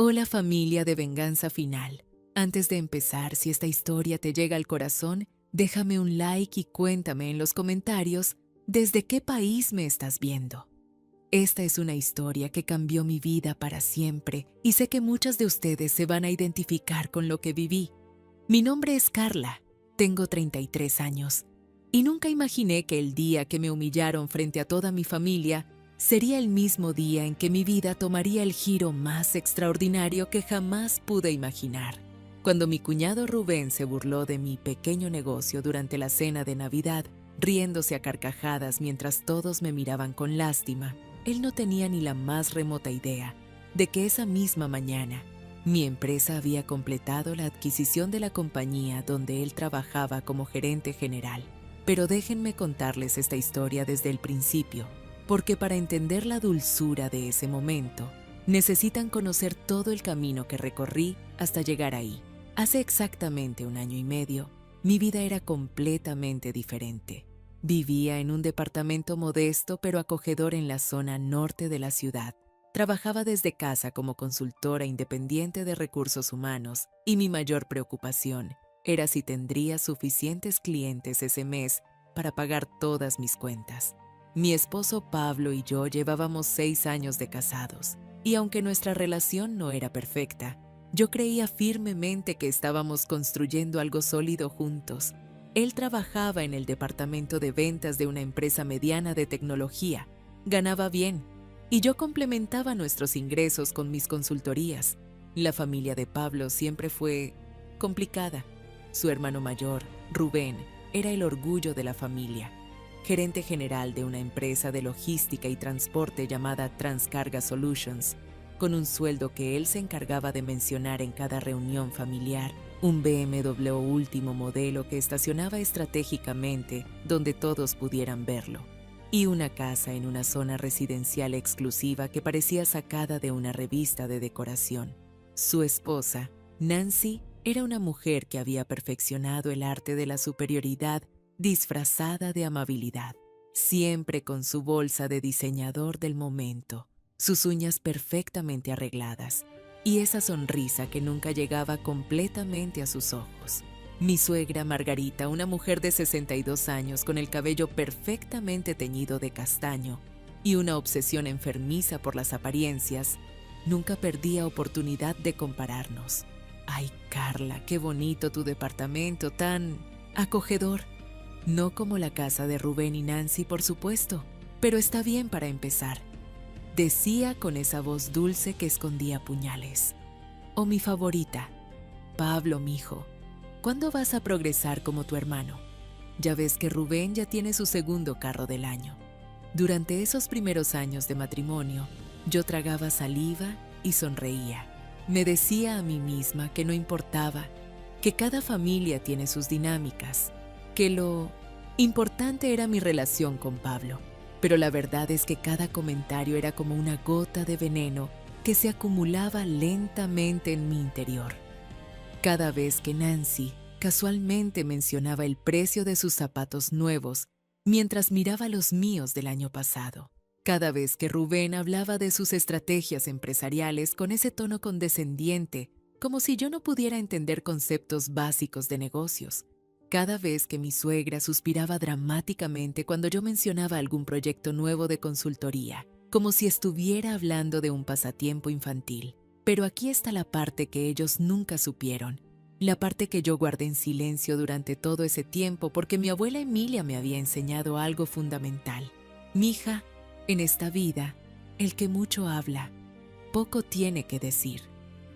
Hola familia de Venganza Final. Antes de empezar, si esta historia te llega al corazón, déjame un like y cuéntame en los comentarios desde qué país me estás viendo. Esta es una historia que cambió mi vida para siempre y sé que muchas de ustedes se van a identificar con lo que viví. Mi nombre es Carla, tengo 33 años y nunca imaginé que el día que me humillaron frente a toda mi familia sería el mismo día en que mi vida tomaría el giro más extraordinario que jamás pude imaginar. Cuando mi cuñado Rubén se burló de mi pequeño negocio durante la cena de Navidad, riéndose a carcajadas mientras todos me miraban con lástima, él no tenía ni la más remota idea de que esa misma mañana mi empresa había completado la adquisición de la compañía donde él trabajaba como gerente general. Pero déjenme contarles esta historia desde el principio, porque para entender la dulzura de ese momento, necesitan conocer todo el camino que recorrí hasta llegar ahí. Hace exactamente 1 año y medio, mi vida era completamente diferente. Vivía en un departamento modesto pero acogedor en la zona norte de la ciudad. Trabajaba desde casa como consultora independiente de recursos humanos y mi mayor preocupación era si tendría suficientes clientes ese mes para pagar todas mis cuentas. Mi esposo Pablo y yo llevábamos 6 años de casados, y aunque nuestra relación no era perfecta, yo creía firmemente que estábamos construyendo algo sólido juntos. Él trabajaba en el departamento de ventas de una empresa mediana de tecnología, ganaba bien, y yo complementaba nuestros ingresos con mis consultorías. La familia de Pablo siempre fue complicada. Su hermano mayor, Rubén, era el orgullo de la familia, gerente general de una empresa de logística y transporte llamada Transcarga Solutions, con un sueldo que él se encargaba de mencionar en cada reunión familiar, un BMW último modelo que estacionaba estratégicamente donde todos pudieran verlo, y una casa en una zona residencial exclusiva que parecía sacada de una revista de decoración. Su esposa, Nancy, era una mujer que había perfeccionado el arte de la superioridad disfrazada de amabilidad, siempre con su bolsa de diseñador del momento, sus uñas perfectamente arregladas y esa sonrisa que nunca llegaba completamente a sus ojos. Mi suegra Margarita, una mujer de 62 años con el cabello perfectamente teñido de castaño y una obsesión enfermiza por las apariencias, nunca perdía oportunidad de compararnos. ¡Ay, Carla, qué bonito tu departamento, tan acogedor! No como la casa de Rubén y Nancy, por supuesto, pero está bien para empezar, decía con esa voz dulce que escondía puñales. O mi favorita: Pablo, mijo, ¿cuándo vas a progresar como tu hermano? Ya ves que Rubén ya tiene su segundo carro del año. Durante esos primeros años de matrimonio, yo tragaba saliva y sonreía. Me decía a mí misma que no importaba, que cada familia tiene sus dinámicas, que lo importante era mi relación con Pablo. Pero la verdad es que cada comentario era como una gota de veneno que se acumulaba lentamente en mi interior. Cada vez que Nancy casualmente mencionaba el precio de sus zapatos nuevos mientras miraba los míos del año pasado. Cada vez que Rubén hablaba de sus estrategias empresariales con ese tono condescendiente, como si yo no pudiera entender conceptos básicos de negocios. Cada vez que mi suegra suspiraba dramáticamente cuando yo mencionaba algún proyecto nuevo de consultoría, como si estuviera hablando de un pasatiempo infantil. Pero aquí está la parte que ellos nunca supieron, la parte que yo guardé en silencio durante todo ese tiempo porque mi abuela Emilia me había enseñado algo fundamental. Mija, en esta vida, el que mucho habla, poco tiene que decir.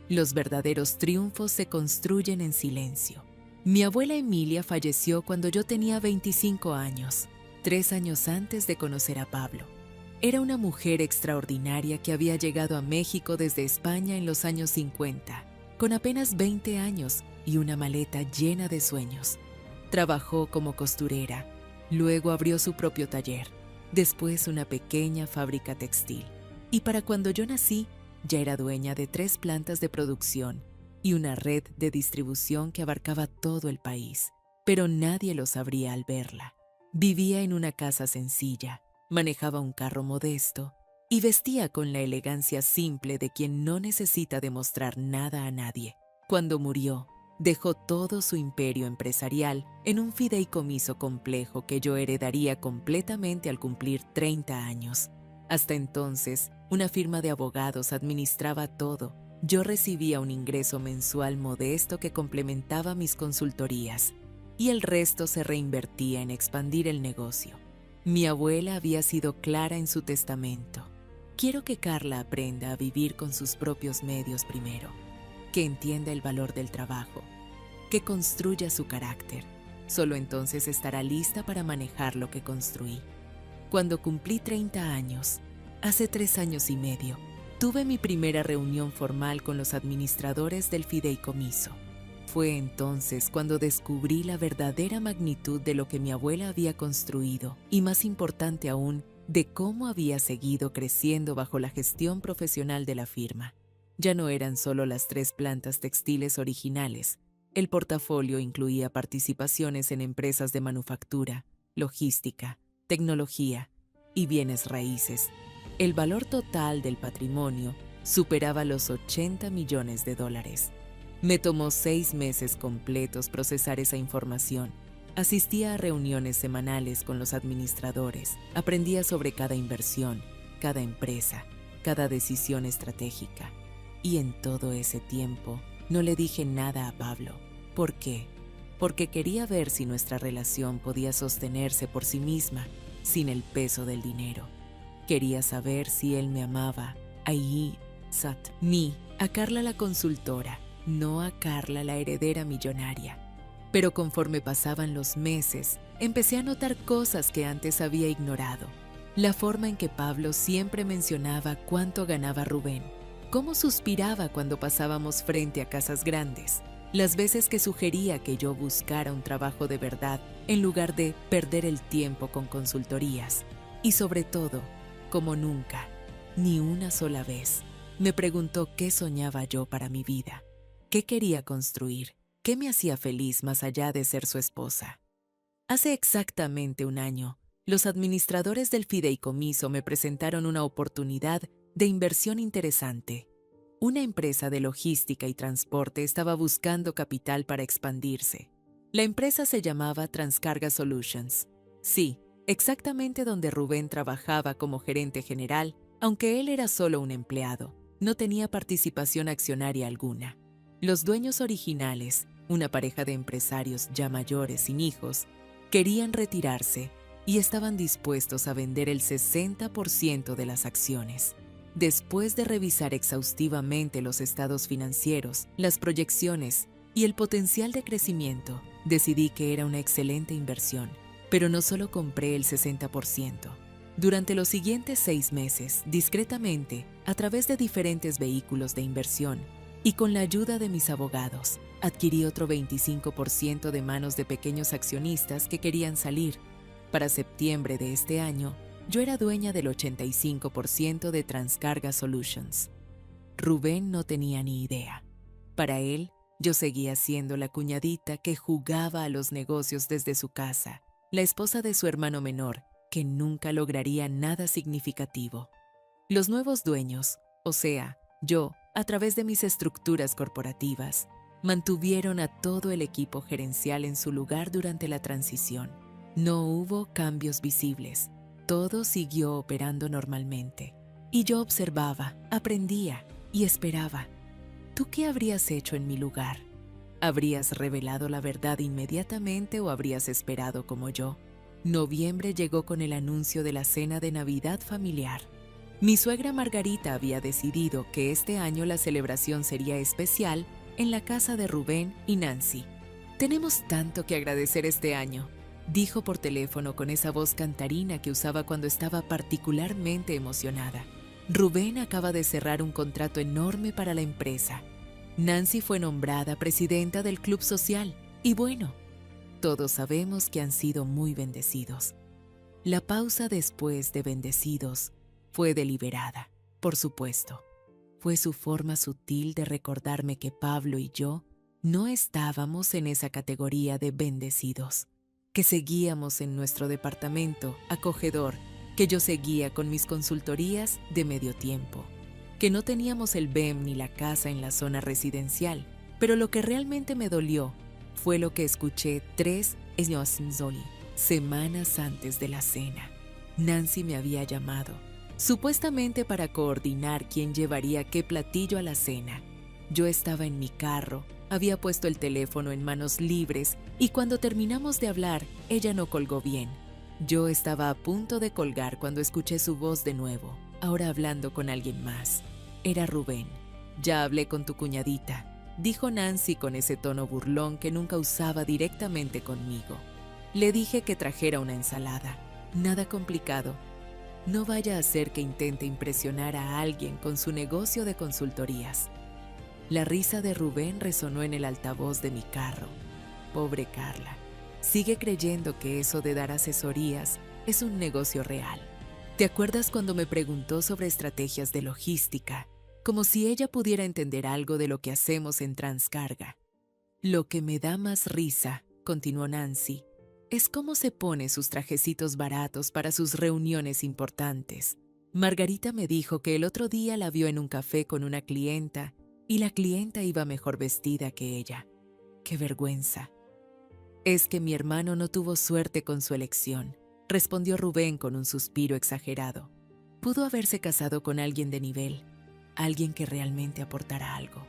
Los verdaderos triunfos se construyen en silencio. Mi abuela Emilia falleció cuando yo tenía 25 años, 3 años antes de conocer a Pablo. Era una mujer extraordinaria que había llegado a México desde España en los años 50, con apenas 20 años y una maleta llena de sueños. Trabajó como costurera, luego abrió su propio taller, después una pequeña fábrica textil. Y para cuando yo nací, ya era dueña de 3 plantas de producción y una red de distribución que abarcaba todo el país. Pero nadie lo sabría al verla. Vivía en una casa sencilla, manejaba un carro modesto y vestía con la elegancia simple de quien no necesita demostrar nada a nadie. Cuando murió, dejó todo su imperio empresarial en un fideicomiso complejo que yo heredaría completamente al cumplir 30 años. Hasta entonces, una firma de abogados administraba todo. Yo recibía un ingreso mensual modesto que complementaba mis consultorías, y el resto se reinvertía en expandir el negocio. Mi abuela había sido clara en su testamento. Quiero que Carla aprenda a vivir con sus propios medios primero, que entienda el valor del trabajo, que construya su carácter. Solo entonces estará lista para manejar lo que construí. Cuando cumplí 30 años, hace 3 años y medio, tuve mi primera reunión formal con los administradores del fideicomiso. Fue entonces cuando descubrí la verdadera magnitud de lo que mi abuela había construido y, más importante aún, de cómo había seguido creciendo bajo la gestión profesional de la firma. Ya no eran solo las 3 plantas textiles originales. El portafolio incluía participaciones en empresas de manufactura, logística, tecnología y bienes raíces. El valor total del patrimonio superaba los $80 millones. Me tomó 6 meses completos procesar esa información. Asistía a reuniones semanales con los administradores. Aprendía sobre cada inversión, cada empresa, cada decisión estratégica. Y en todo ese tiempo no le dije nada a Pablo. ¿Por qué? Porque quería ver si nuestra relación podía sostenerse por sí misma, sin el peso del dinero. Quería saber si él me amaba. Ahí, Sat, a Carla la consultora, no a Carla la heredera millonaria. Pero conforme pasaban los meses, empecé a notar cosas que antes había ignorado. La forma en que Pablo siempre mencionaba cuánto ganaba Rubén, cómo suspiraba cuando pasábamos frente a casas grandes, las veces que sugería que yo buscara un trabajo de verdad en lugar de perder el tiempo con consultorías. Y sobre todo, como nunca, ni una sola vez, me preguntó qué soñaba yo para mi vida. ¿Qué quería construir? ¿Qué me hacía feliz más allá de ser su esposa? Hace exactamente 1 año, los administradores del fideicomiso me presentaron una oportunidad de inversión interesante. Una empresa de logística y transporte estaba buscando capital para expandirse. La empresa se llamaba Transcarga Solutions. Sí, exactamente donde Rubén trabajaba como gerente general, aunque él era solo un empleado. No tenía participación accionaria alguna. Los dueños originales, una pareja de empresarios ya mayores sin hijos, querían retirarse y estaban dispuestos a vender el 60% de las acciones. Después de revisar exhaustivamente los estados financieros, las proyecciones y el potencial de crecimiento, decidí que era una excelente inversión. Pero no solo compré el 60%. Durante los siguientes 6 meses, discretamente, a través de diferentes vehículos de inversión, y con la ayuda de mis abogados, adquirí otro 25% de manos de pequeños accionistas que querían salir. Para septiembre de este año, yo era dueña del 85% de Transcarga Solutions. Rubén no tenía ni idea. Para él, yo seguía siendo la cuñadita que jugaba a los negocios desde su casa, la esposa de su hermano menor, que nunca lograría nada significativo. Los nuevos dueños, o sea, yo, a través de mis estructuras corporativas, mantuvieron a todo el equipo gerencial en su lugar durante la transición. No hubo cambios visibles. Todo siguió operando normalmente. Y yo observaba, aprendía y esperaba. ¿Tú qué habrías hecho en mi lugar? ¿Habrías revelado la verdad inmediatamente o habrías esperado como yo? Noviembre llegó con el anuncio de la cena de Navidad familiar. Mi suegra Margarita había decidido que este año la celebración sería especial en la casa de Rubén y Nancy. «Tenemos tanto que agradecer este año», dijo por teléfono con esa voz cantarina que usaba cuando estaba particularmente emocionada. Rubén acaba de cerrar un contrato enorme para la empresa. Nancy fue nombrada presidenta del club social. Y bueno, todos sabemos que han sido muy bendecidos. La pausa después de bendecidos fue deliberada, por supuesto. Fue su forma sutil de recordarme que Pablo y yo no estábamos en esa categoría de bendecidos, que seguíamos en nuestro departamento acogedor, que yo seguía con mis consultorías de medio tiempo, que no teníamos el BEM ni la casa en la zona residencial, pero lo que realmente me dolió fue lo que escuché 3 semanas antes de la cena. Nancy me había llamado, supuestamente para coordinar quién llevaría qué platillo a la cena. Yo estaba en mi carro, había puesto el teléfono en manos libres y cuando terminamos de hablar, ella no colgó bien. Yo estaba a punto de colgar cuando escuché su voz de nuevo, ahora hablando con alguien más. Era Rubén. «Ya hablé con tu cuñadita», dijo Nancy con ese tono burlón que nunca usaba directamente conmigo. Le dije que trajera una ensalada. Nada complicado. No vaya a ser que intente impresionar a alguien con su negocio de consultorías. La risa de Rubén resonó en el altavoz de mi carro. Pobre Carla. Sigue creyendo que eso de dar asesorías es un negocio real. ¿Te acuerdas cuando me preguntó sobre estrategias de logística? Como si ella pudiera entender algo de lo que hacemos en Transcarga. Lo que me da más risa, continuó Nancy, es cómo se pone sus trajecitos baratos para sus reuniones importantes. Margarita me dijo que el otro día la vio en un café con una clienta y la clienta iba mejor vestida que ella. ¡Qué vergüenza! Es que mi hermano no tuvo suerte con su elección, respondió Rubén con un suspiro exagerado. Pudo haberse casado con alguien de nivel, alguien que realmente aportara algo.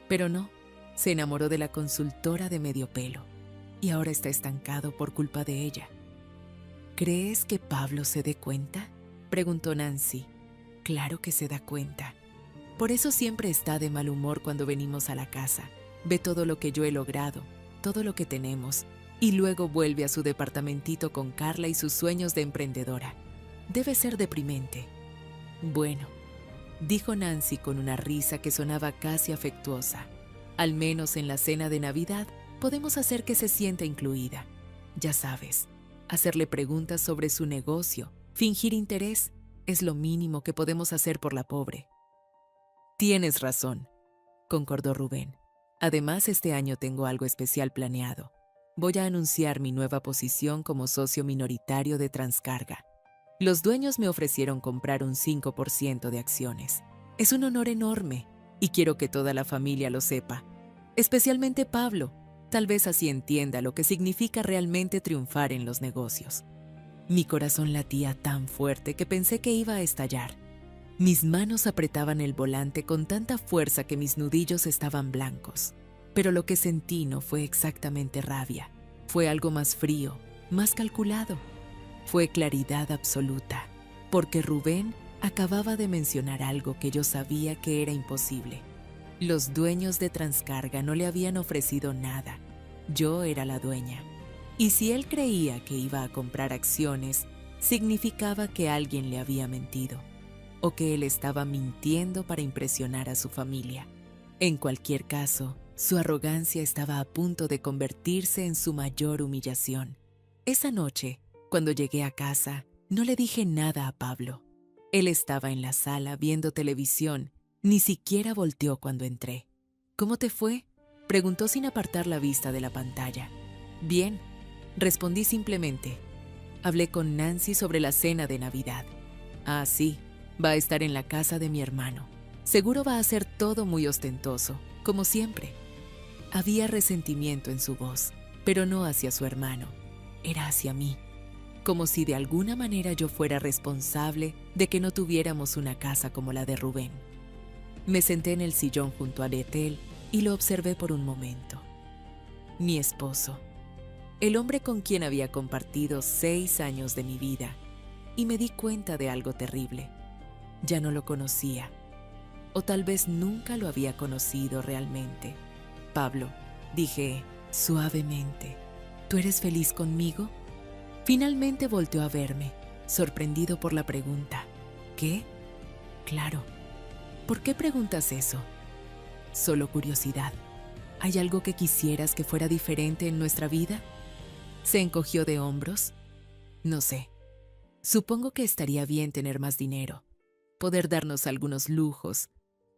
Pero no, se enamoró de la consultora de medio pelo y ahora está estancado por culpa de ella. ¿Crees que Pablo se dé cuenta?, preguntó Nancy. Claro que se da cuenta. Por eso siempre está de mal humor cuando venimos a la casa. Ve todo lo que yo he logrado, todo lo que tenemos, y luego vuelve a su departamentito con Carla y sus sueños de emprendedora. Debe ser deprimente. Bueno, dijo Nancy con una risa que sonaba casi afectuosa. Al menos en la cena de Navidad podemos hacer que se sienta incluida. Ya sabes, hacerle preguntas sobre su negocio, fingir interés, es lo mínimo que podemos hacer por la pobre. Tienes razón, concordó Rubén. Además, este año tengo algo especial planeado. Voy a anunciar mi nueva posición como socio minoritario de Transcarga. Los dueños me ofrecieron comprar un 5% de acciones. Es un honor enorme y quiero que toda la familia lo sepa, especialmente Pablo. Tal vez así entienda lo que significa realmente triunfar en los negocios. Mi corazón latía tan fuerte que pensé que iba a estallar. Mis manos apretaban el volante con tanta fuerza que mis nudillos estaban blancos. Pero lo que sentí no fue exactamente rabia. Fue algo más frío, más calculado. Fue claridad absoluta, porque Rubén acababa de mencionar algo que yo sabía que era imposible. Los dueños de Transcarga no le habían ofrecido nada. Yo era la dueña. Y si él creía que iba a comprar acciones, significaba que alguien le había mentido, o que él estaba mintiendo para impresionar a su familia. En cualquier caso, su arrogancia estaba a punto de convertirse en su mayor humillación. Esa noche, cuando llegué a casa, no le dije nada a Pablo. Él estaba en la sala viendo televisión, ni siquiera volteó cuando entré. ¿Cómo te fue?, preguntó sin apartar la vista de la pantalla. Bien, respondí simplemente. Hablé con Nancy sobre la cena de Navidad. Ah, sí, va a estar en la casa de mi hermano. Seguro va a ser todo muy ostentoso, como siempre. Había resentimiento en su voz, pero no hacia su hermano. Era hacia mí. Como si de alguna manera yo fuera responsable de que no tuviéramos una casa como la de Rubén. Me senté en el sillón junto a Ethel y lo observé por un momento. Mi esposo, el hombre con quien había compartido 6 años de mi vida, y me di cuenta de algo terrible. Ya no lo conocía, o tal vez nunca lo había conocido realmente. Pablo, dije suavemente, ¿tú eres feliz conmigo? Finalmente volteó a verme, sorprendido por la pregunta. ¿Qué? Claro. ¿Por qué preguntas eso? Solo curiosidad. ¿Hay algo que quisieras que fuera diferente en nuestra vida? Se encogió de hombros. No sé. Supongo que estaría bien tener más dinero, poder darnos algunos lujos,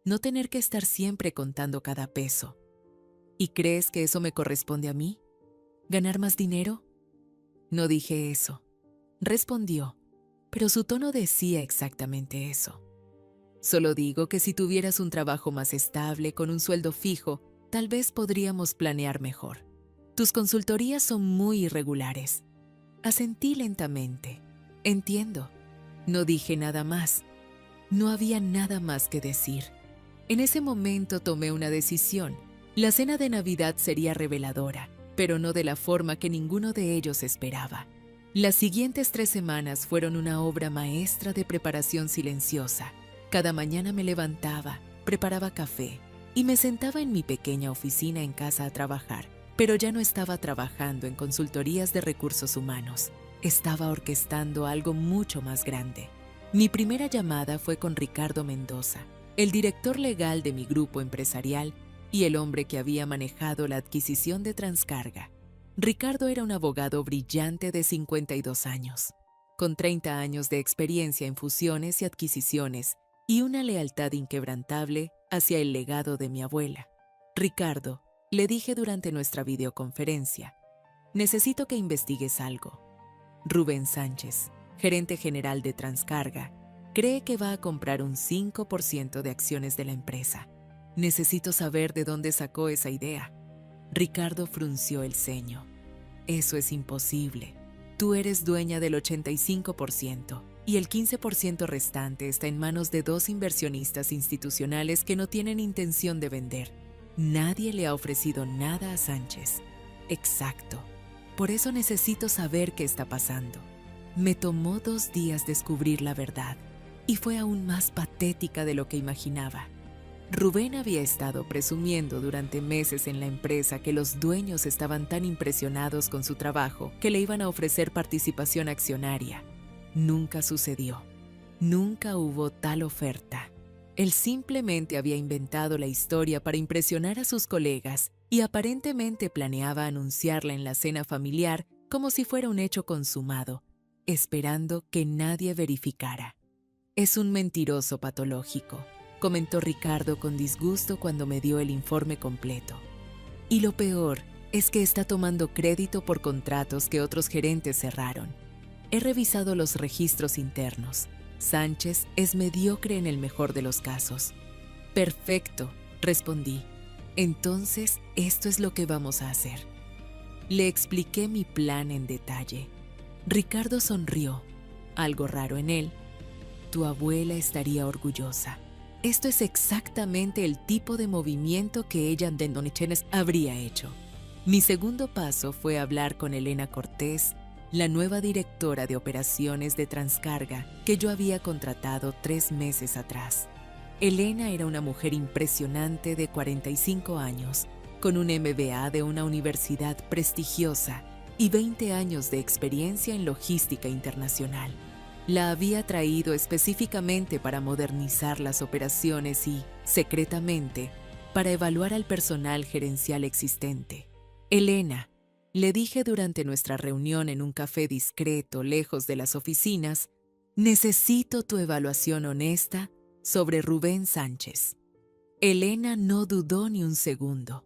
no tener que estar siempre contando cada peso. ¿Y crees que eso me corresponde a mí? ¿Ganar más dinero? No dije eso. Respondió, pero su tono decía exactamente eso. Solo digo que si tuvieras un trabajo más estable, con un sueldo fijo, tal vez podríamos planear mejor. Tus consultorías son muy irregulares. Asentí lentamente. Entiendo. No dije nada más. No había nada más que decir. En ese momento tomé una decisión. La cena de Navidad sería reveladora, pero no de la forma que ninguno de ellos esperaba. Las siguientes 3 semanas fueron una obra maestra de preparación silenciosa. Cada mañana me levantaba, preparaba café y me sentaba en mi pequeña oficina en casa a trabajar, pero ya no estaba trabajando en consultorías de recursos humanos. Estaba orquestando algo mucho más grande. Mi primera llamada fue con Ricardo Mendoza, el director legal de mi grupo empresarial y el hombre que había manejado la adquisición de Transcarga. Ricardo era un abogado brillante de 52 años, con 30 años de experiencia en fusiones y adquisiciones y una lealtad inquebrantable hacia el legado de mi abuela. Ricardo, le dije durante nuestra videoconferencia, necesito que investigues algo. Rubén Sánchez, gerente general de Transcarga, cree que va a comprar un 5% de acciones de la empresa. Necesito saber de dónde sacó esa idea. Ricardo frunció el ceño. Eso es imposible. Tú eres dueña del 85% y el 15% restante está en manos de 2 inversionistas institucionales que no tienen intención de vender. Nadie le ha ofrecido nada a Sánchez. Exacto. Por eso necesito saber qué está pasando. Me tomó 2 días descubrir la verdad y fue aún más patética de lo que imaginaba. Rubén había estado presumiendo durante meses en la empresa que los dueños estaban tan impresionados con su trabajo que le iban a ofrecer participación accionaria. Nunca sucedió. Nunca hubo tal oferta. Él simplemente había inventado la historia para impresionar a sus colegas y aparentemente planeaba anunciarla en la cena familiar como si fuera un hecho consumado, esperando que nadie verificara. Es un mentiroso patológico, comentó Ricardo con disgusto cuando me dio el informe completo. Y lo peor es que está tomando crédito por contratos que otros gerentes cerraron. He revisado los registros internos. Sánchez es mediocre en el mejor de los casos. Perfecto, respondí. Entonces, esto es lo que vamos a hacer. Le expliqué mi plan en detalle. Ricardo sonrió, algo raro en él. Tu abuela estaría orgullosa. Esto es exactamente el tipo de movimiento que ella de Donichenes habría hecho. Mi segundo paso fue hablar con Elena Cortés, la nueva directora de operaciones de Transcarga que yo había contratado 3 meses atrás. Elena era una mujer impresionante de 45 años, con un MBA de una universidad prestigiosa y 20 años de experiencia en logística internacional. La había traído específicamente para modernizar las operaciones y, secretamente, para evaluar al personal gerencial existente. Elena, le dije durante nuestra reunión en un café discreto lejos de las oficinas, necesito tu evaluación honesta sobre Rubén Sánchez. Elena no dudó ni un segundo.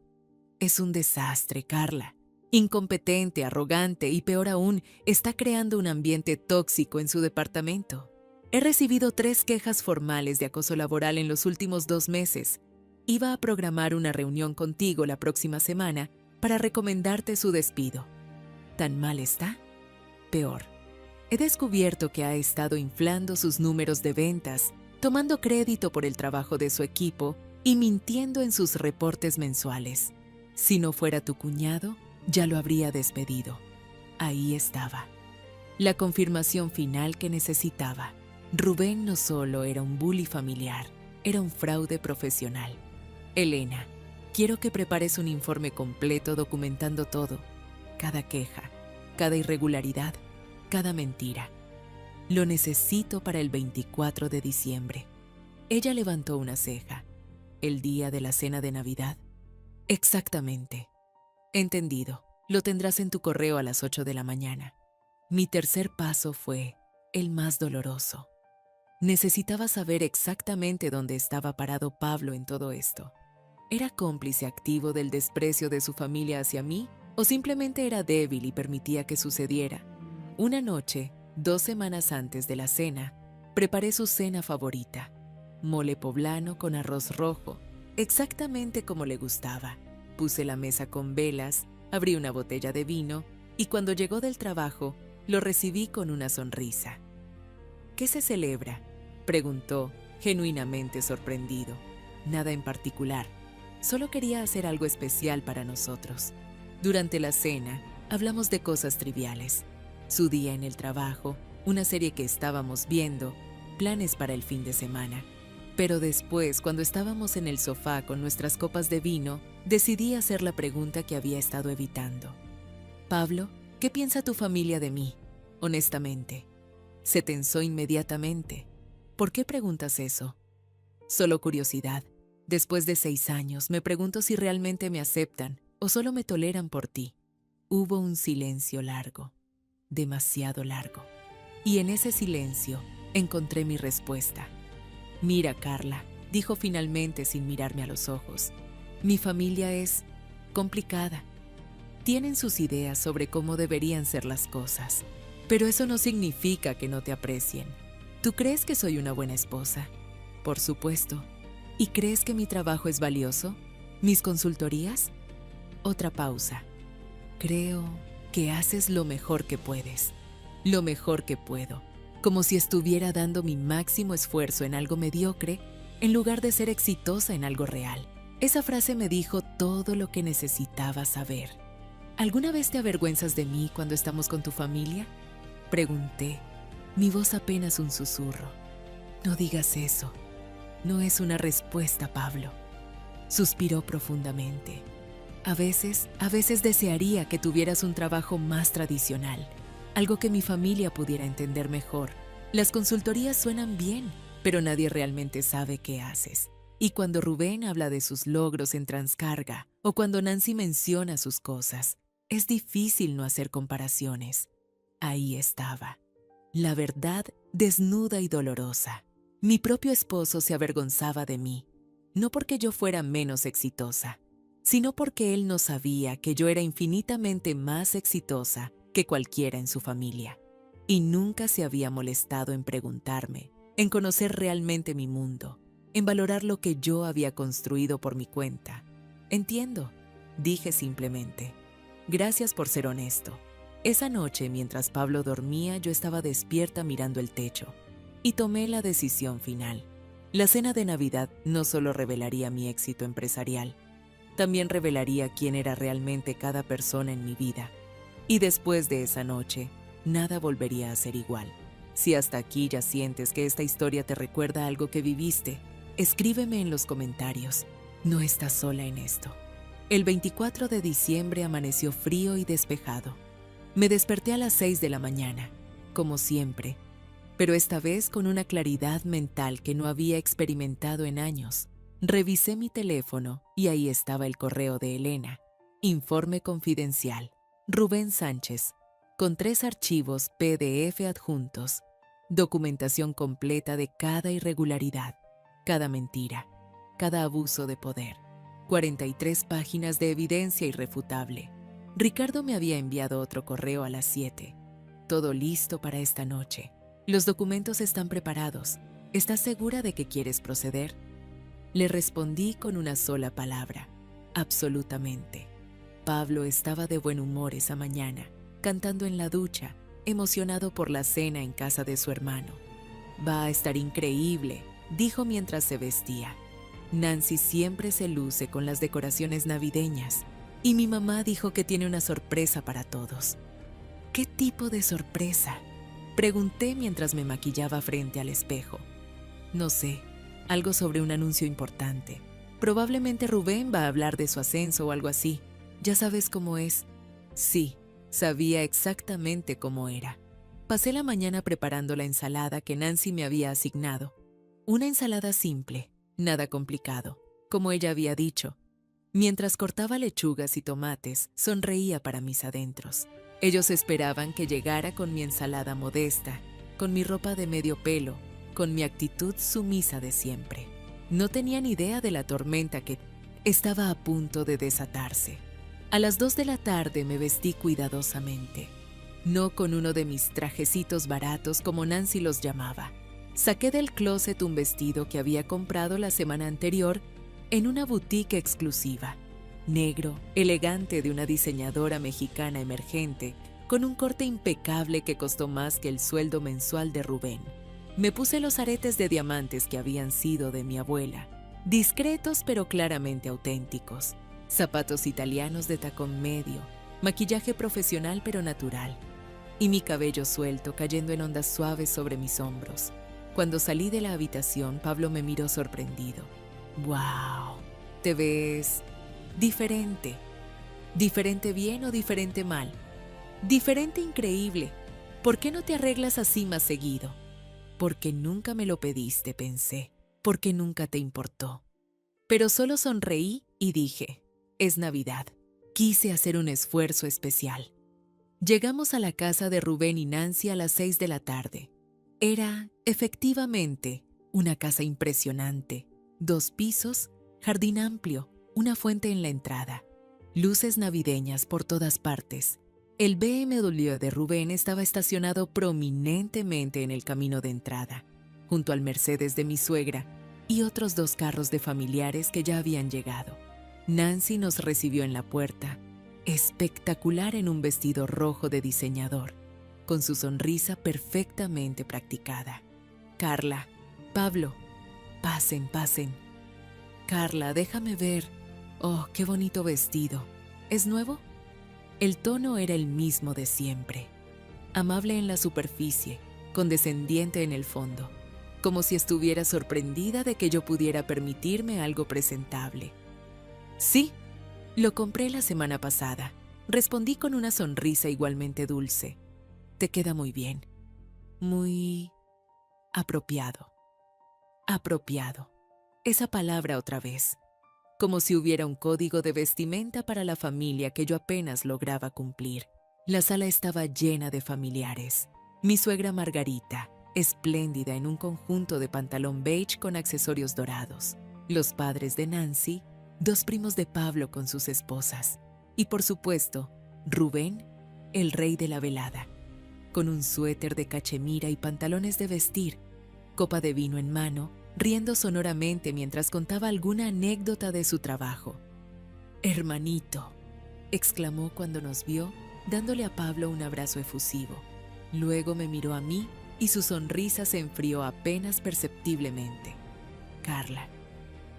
Es un desastre, Carla. Incompetente, arrogante y peor aún, está creando un ambiente tóxico en su departamento. He recibido 3 quejas formales de acoso laboral en los últimos 2 meses. Iba a programar una reunión contigo la próxima semana para recomendarte su despido. ¿Tan mal está? Peor. He descubierto que ha estado inflando sus números de ventas, tomando crédito por el trabajo de su equipo y mintiendo en sus reportes mensuales. Si no fuera tu cuñado, ya lo habría despedido. Ahí estaba. La confirmación final que necesitaba. Rubén no solo era un bully familiar, era un fraude profesional. Elena, quiero que prepares un informe completo documentando todo. Cada queja, cada irregularidad, cada mentira. Lo necesito para el 24 de diciembre. Ella levantó una ceja. ¿El día de la cena de Navidad? Exactamente. Entendido. Lo tendrás en tu correo a las 8 de la mañana. Mi tercer paso fue el más doloroso. Necesitaba saber exactamente dónde estaba parado Pablo en todo esto. ¿Era cómplice activo del desprecio de su familia hacia mí o simplemente era débil y permitía que sucediera? Una noche, 2 semanas antes de la cena, preparé su cena favorita, mole poblano con arroz rojo, exactamente como le gustaba. Puse la mesa con velas, abrí una botella de vino y cuando llegó del trabajo, lo recibí con una sonrisa. ¿Qué se celebra?, preguntó, genuinamente sorprendido. Nada en particular, solo quería hacer algo especial para nosotros. Durante la cena, hablamos de cosas triviales. Su día en el trabajo, una serie que estábamos viendo, planes para el fin de semana. Pero después, cuando estábamos en el sofá con nuestras copas de vino, decidí hacer la pregunta que había estado evitando. Pablo, ¿qué piensa tu familia de mí? Honestamente. Se tensó inmediatamente. ¿Por qué preguntas eso? Solo curiosidad. Después de 6 años, me pregunto si realmente me aceptan o solo me toleran por ti. Hubo un silencio largo, demasiado largo. Y en ese silencio encontré mi respuesta. Mira, Carla, dijo finalmente sin mirarme a los ojos. Mi familia es complicada. Tienen sus ideas sobre cómo deberían ser las cosas, pero eso no significa que no te aprecien. ¿Tú crees que soy una buena esposa? Por supuesto. ¿Y crees que mi trabajo es valioso? ¿Mis consultorías? Otra pausa. Creo que haces lo mejor que puedes. Lo mejor que puedo. Como si estuviera dando mi máximo esfuerzo en algo mediocre, en lugar de ser exitosa en algo real. Esa frase me dijo todo lo que necesitaba saber. ¿Alguna vez te avergüenzas de mí cuando estamos con tu familia?, pregunté, mi voz apenas un susurro. No digas eso. No es una respuesta, Pablo. Suspiró profundamente. A veces desearía que tuvieras un trabajo más tradicional, algo que mi familia pudiera entender mejor. Las consultorías suenan bien, pero nadie realmente sabe qué haces. Y cuando Rubén habla de sus logros en Transcarga, o cuando Nancy menciona sus cosas, es difícil no hacer comparaciones. Ahí estaba, la verdad desnuda y dolorosa. Mi propio esposo se avergonzaba de mí, no porque yo fuera menos exitosa, sino porque él no sabía que yo era infinitamente más exitosa que cualquiera en su familia. Y nunca se había molestado en preguntarme, en conocer realmente mi mundo, en valorar lo que yo había construido por mi cuenta. Entiendo, dije simplemente. Gracias por ser honesto. Esa noche, mientras Pablo dormía, yo estaba despierta mirando el techo y tomé la decisión final. La cena de Navidad no solo revelaría mi éxito empresarial, también revelaría quién era realmente cada persona en mi vida. Y después de esa noche, nada volvería a ser igual. Si hasta aquí ya sientes que esta historia te recuerda algo que viviste, escríbeme en los comentarios. No estás sola en esto. El 24 de diciembre amaneció frío y despejado. Me desperté a las 6 de la mañana, como siempre, pero esta vez con una claridad mental que no había experimentado en años. Revisé mi teléfono y ahí estaba el correo de Elena. Informe confidencial. Rubén Sánchez, con 3 archivos PDF adjuntos. Documentación completa de cada irregularidad, cada mentira, cada abuso de poder. 43 páginas de evidencia irrefutable. Ricardo me había enviado otro correo a las 7. Todo listo para esta noche. Los documentos están preparados. ¿Estás segura de que quieres proceder? Le respondí con una sola palabra. Absolutamente. Pablo estaba de buen humor esa mañana, cantando en la ducha, emocionado por la cena en casa de su hermano. Va a estar increíble, dijo mientras se vestía. Nancy siempre se luce con las decoraciones navideñas. Y mi mamá dijo que tiene una sorpresa para todos. ¿Qué tipo de sorpresa?, pregunté mientras me maquillaba frente al espejo. No sé, algo sobre un anuncio importante. Probablemente Rubén va a hablar de su ascenso o algo así. ¿Ya sabes cómo es? Sí, sabía exactamente cómo era. Pasé la mañana preparando la ensalada que Nancy me había asignado. Una ensalada simple, nada complicado, como ella había dicho. Mientras cortaba lechugas y tomates, sonreía para mis adentros. Ellos esperaban que llegara con mi ensalada modesta, con mi ropa de medio pelo, con mi actitud sumisa de siempre. No tenían idea de la tormenta que estaba a punto de desatarse. A las 2 de la tarde me vestí cuidadosamente. no con uno de mis trajecitos baratos como Nancy los llamaba. Saqué del closet un vestido que había comprado la semana anterior en una boutique exclusiva, negro, elegante, de una diseñadora mexicana emergente, con un corte impecable que costó más que el sueldo mensual de Rubén. Me puse los aretes de diamantes que habían sido de mi abuela, discretos pero claramente auténticos, zapatos italianos de tacón medio, maquillaje profesional pero natural, y mi cabello suelto cayendo en ondas suaves sobre mis hombros. Cuando salí de la habitación, Pablo me miró sorprendido. ¡Wow! Te ves diferente. ¿Diferente bien o diferente mal? Diferente increíble. ¿Por qué no te arreglas así más seguido? Porque nunca me lo pediste, pensé. Porque nunca te importó. Pero solo sonreí y dije, es Navidad. Quise hacer un esfuerzo especial. Llegamos a la casa de Rubén y Nancy a las 6 de la tarde. Era, efectivamente, una casa impresionante. 2 pisos, jardín amplio, una fuente en la entrada, luces navideñas por todas partes. El BMW de Rubén estaba estacionado prominentemente en el camino de entrada, junto al Mercedes de mi suegra y otros 2 carros de familiares que ya habían llegado. Nancy nos recibió en la puerta, espectacular en un vestido rojo de diseñador, con su sonrisa perfectamente practicada. Carla, Pablo, pasen, pasen. Carla, déjame ver. Oh, qué bonito vestido. ¿Es nuevo? El tono era el mismo de siempre. Amable en la superficie, condescendiente en el fondo, como si estuviera sorprendida de que yo pudiera permitirme algo presentable. Sí, lo compré la semana pasada. Respondí con una sonrisa igualmente dulce. Te queda muy bien. Muy apropiado. Apropiado. Esa palabra otra vez. Como si hubiera un código de vestimenta para la familia que yo apenas lograba cumplir. La sala estaba llena de familiares. Mi suegra Margarita, espléndida en un conjunto de pantalón beige con accesorios dorados. Los padres de Nancy, 2 primos de Pablo con sus esposas. Y por supuesto, Rubén, el rey de la velada, con un suéter de cachemira y pantalones de vestir, copa de vino en mano, riendo sonoramente mientras contaba alguna anécdota de su trabajo. «Hermanito», exclamó cuando nos vio, dándole a Pablo un abrazo efusivo. Luego me miró a mí y su sonrisa se enfrió apenas perceptiblemente. «Carla,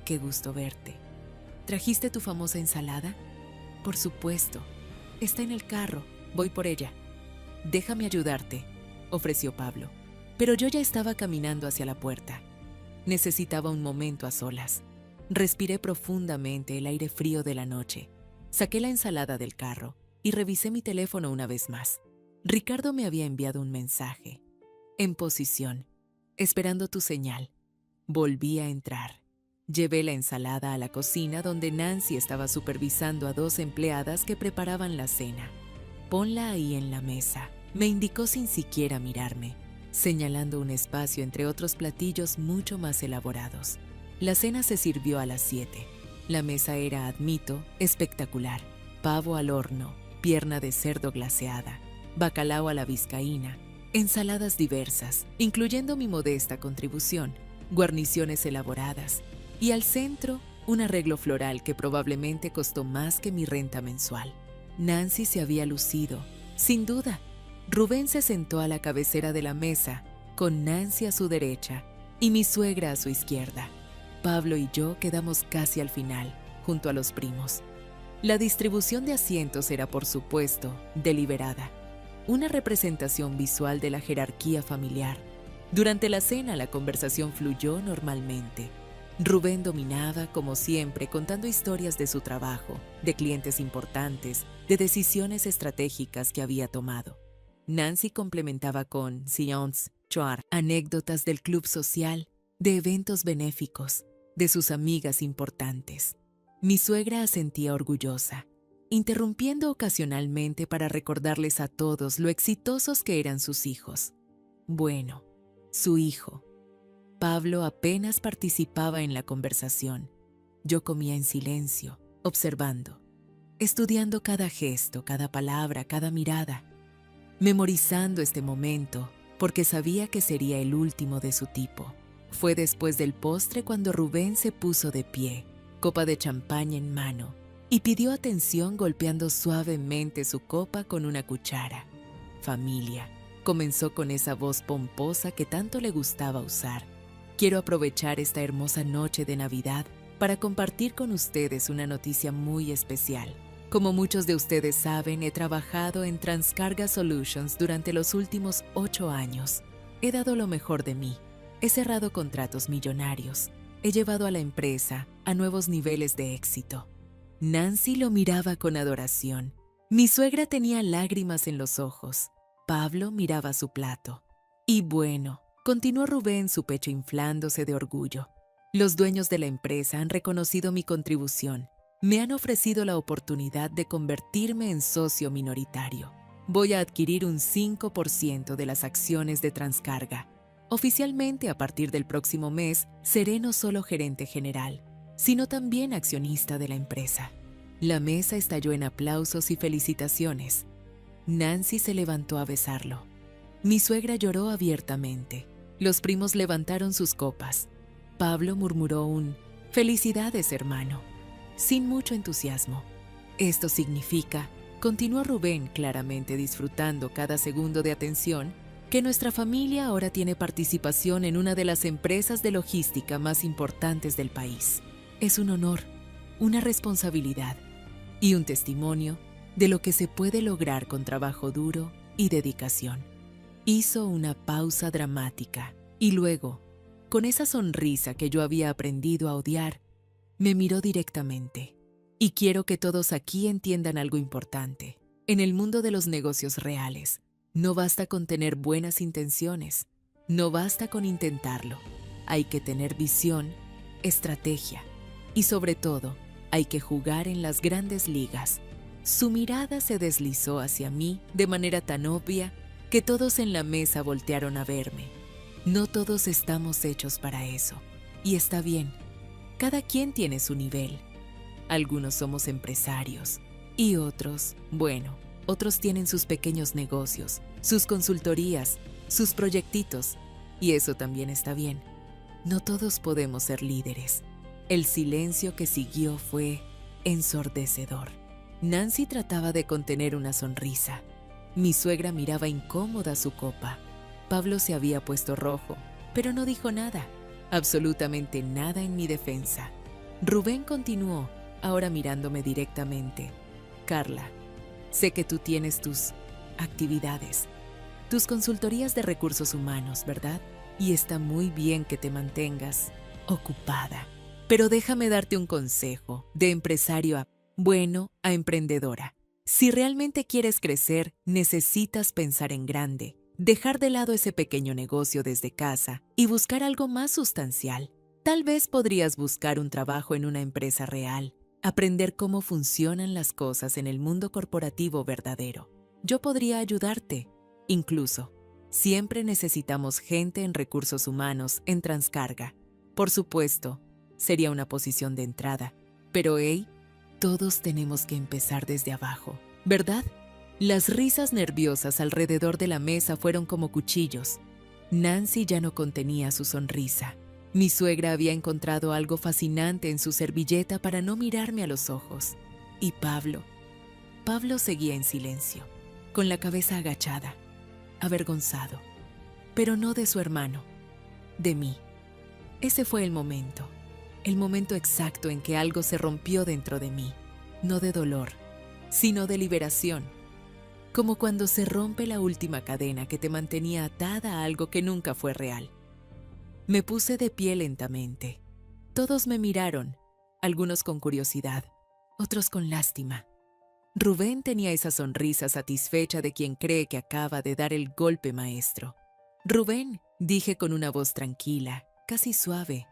qué gusto verte. ¿Trajiste tu famosa ensalada?» «Por supuesto. Está en el carro. Voy por ella». «Déjame ayudarte», ofreció Pablo, pero yo ya estaba caminando hacia la puerta. Necesitaba un momento a solas. Respiré profundamente el aire frío de la noche. Saqué la ensalada del carro y revisé mi teléfono una vez más. Ricardo me había enviado un mensaje. «En posición, esperando tu señal». Volví a entrar. Llevé la ensalada a la cocina donde Nancy estaba supervisando a 2 empleadas que preparaban la cena. «Ponla ahí en la mesa», me indicó sin siquiera mirarme, señalando un espacio entre otros platillos mucho más elaborados. La cena se sirvió a las 7. La mesa era, admito, espectacular. Pavo al horno, pierna de cerdo glaseada, bacalao a la vizcaína, ensaladas diversas, incluyendo mi modesta contribución, guarniciones elaboradas, y al centro, un arreglo floral que probablemente costó más que mi renta mensual. Nancy se había lucido, sin duda. Rubén se sentó a la cabecera de la mesa, con Nancy a su derecha y mi suegra a su izquierda. Pablo y yo quedamos casi al final, junto a los primos. La distribución de asientos era, por supuesto, deliberada, una representación visual de la jerarquía familiar. Durante la cena la conversación fluyó normalmente. Rubén dominaba, como siempre, contando historias de su trabajo, de clientes importantes, de decisiones estratégicas que había tomado. Nancy complementaba con séances, choir, anécdotas del club social, de eventos benéficos, de sus amigas importantes. Mi suegra asentía orgullosa, interrumpiendo ocasionalmente para recordarles a todos lo exitosos que eran sus hijos. Bueno, su hijo. Pablo apenas participaba en la conversación. Yo comía en silencio, observando, estudiando cada gesto, cada palabra, cada mirada. memorizando este momento porque sabía que sería el último de su tipo. Fue después del postre cuando Rubén se puso de pie, copa de champaña en mano, y pidió atención golpeando suavemente su copa con una cuchara. Familia, comenzó con esa voz pomposa que tanto le gustaba usar. Quiero aprovechar esta hermosa noche de Navidad para compartir con ustedes una noticia muy especial. Como muchos de ustedes saben, he trabajado en Transcarga Solutions durante los últimos 8 años. He dado lo mejor de mí. He cerrado contratos millonarios. He llevado a la empresa a nuevos niveles de éxito. Nancy lo miraba con adoración. Mi suegra tenía lágrimas en los ojos. Pablo miraba su plato. Y bueno, continuó Rubén, su pecho inflándose de orgullo. Los dueños de la empresa han reconocido mi contribución. Me han ofrecido la oportunidad de convertirme en socio minoritario. Voy a adquirir un 5% de las acciones de Transcarga. Oficialmente, a partir del próximo mes, seré no solo gerente general, sino también accionista de la empresa. La mesa estalló en aplausos y felicitaciones. Nancy se levantó a besarlo. Mi suegra lloró abiertamente. Los primos levantaron sus copas. Pablo murmuró un «Felicidades, hermano», sin mucho entusiasmo. Esto significa, continuó Rubén claramente disfrutando cada segundo de atención, que nuestra familia ahora tiene participación en una de las empresas de logística más importantes del país. Es un honor, una responsabilidad y un testimonio de lo que se puede lograr con trabajo duro y dedicación. Hizo una pausa dramática y luego, con esa sonrisa que yo había aprendido a odiar, me miró directamente. Y quiero que todos aquí entiendan algo importante. En el mundo de los negocios reales, no basta con tener buenas intenciones, no basta con intentarlo. Hay que tener visión, estrategia y sobre todo, hay que jugar en las grandes ligas. Su mirada se deslizó hacia mí de manera tan obvia que todos en la mesa voltearon a verme. No todos estamos hechos para eso, y está bien. Cada quien tiene su nivel. Algunos somos empresarios y otros, bueno, otros tienen sus pequeños negocios, sus consultorías, sus proyectitos, y eso también está bien. No todos podemos ser líderes. El silencio que siguió fue ensordecedor. Nancy trataba de contener una sonrisa. Mi suegra miraba incómoda su copa. Pablo se había puesto rojo, pero no dijo nada, absolutamente nada en mi defensa. Rubén continuó, ahora mirándome directamente. Carla, sé que tú tienes tus actividades, tus consultorías de recursos humanos, ¿verdad? Y está muy bien que te mantengas ocupada. Pero déjame darte un consejo de empresario a emprendedora. Si realmente quieres crecer, necesitas pensar en grande, dejar de lado ese pequeño negocio desde casa y buscar algo más sustancial. Tal vez podrías buscar un trabajo en una empresa real, aprender cómo funcionan las cosas en el mundo corporativo verdadero. Yo podría ayudarte. Incluso, siempre necesitamos gente en recursos humanos en Transcarga. Por supuesto, sería una posición de entrada, pero todos tenemos que empezar desde abajo, ¿verdad? Las risas nerviosas alrededor de la mesa fueron como cuchillos. Nancy ya no contenía su sonrisa. Mi suegra había encontrado algo fascinante en su servilleta para no mirarme a los ojos. Y Pablo seguía en silencio, con la cabeza agachada, avergonzado, pero no de su hermano, de mí. Ese fue el momento exacto en que algo se rompió dentro de mí, no de dolor, sino de liberación, como cuando se rompe la última cadena que te mantenía atada a algo que nunca fue real. Me puse de pie lentamente. Todos me miraron, algunos con curiosidad, otros con lástima. Rubén tenía esa sonrisa satisfecha de quien cree que acaba de dar el golpe maestro. Rubén, dije con una voz tranquila, casi suave,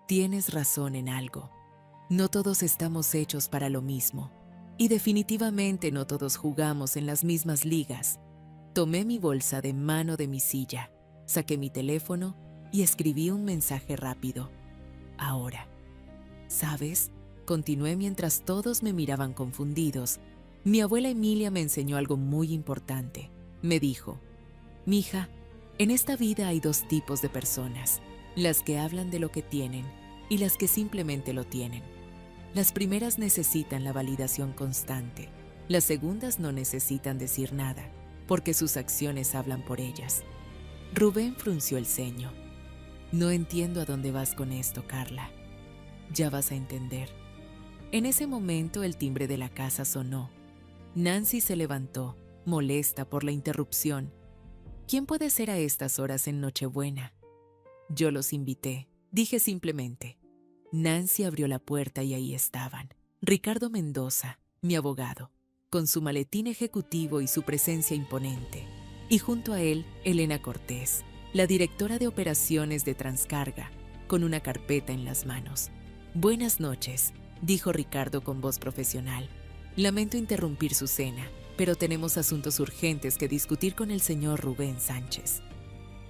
tienes razón en algo. No todos estamos hechos para lo mismo. Y definitivamente no todos jugamos en las mismas ligas. Tomé mi bolsa de mano de mi silla, saqué mi teléfono y escribí un mensaje rápido. Ahora. ¿Sabes? Continué mientras todos me miraban confundidos. Mi abuela Emilia me enseñó algo muy importante. Me dijo, mija, en esta vida hay dos tipos de personas, las que hablan de lo que tienen y las que simplemente lo tienen. Las primeras necesitan la validación constante, las segundas no necesitan decir nada, porque sus acciones hablan por ellas. Rubén frunció el ceño. No entiendo a dónde vas con esto, Carla. Ya vas a entender. En ese momento el timbre de la casa sonó. Nancy se levantó, molesta por la interrupción. ¿Quién puede ser a estas horas en Nochebuena? Yo los invité, dije simplemente. Nancy abrió la puerta y ahí estaban. Ricardo Mendoza, mi abogado, con su maletín ejecutivo y su presencia imponente. Y junto a él, Elena Cortés, la directora de operaciones de Transcarga, con una carpeta en las manos. Buenas noches, dijo Ricardo con voz profesional. Lamento interrumpir su cena, pero tenemos asuntos urgentes que discutir con el señor Rubén Sánchez.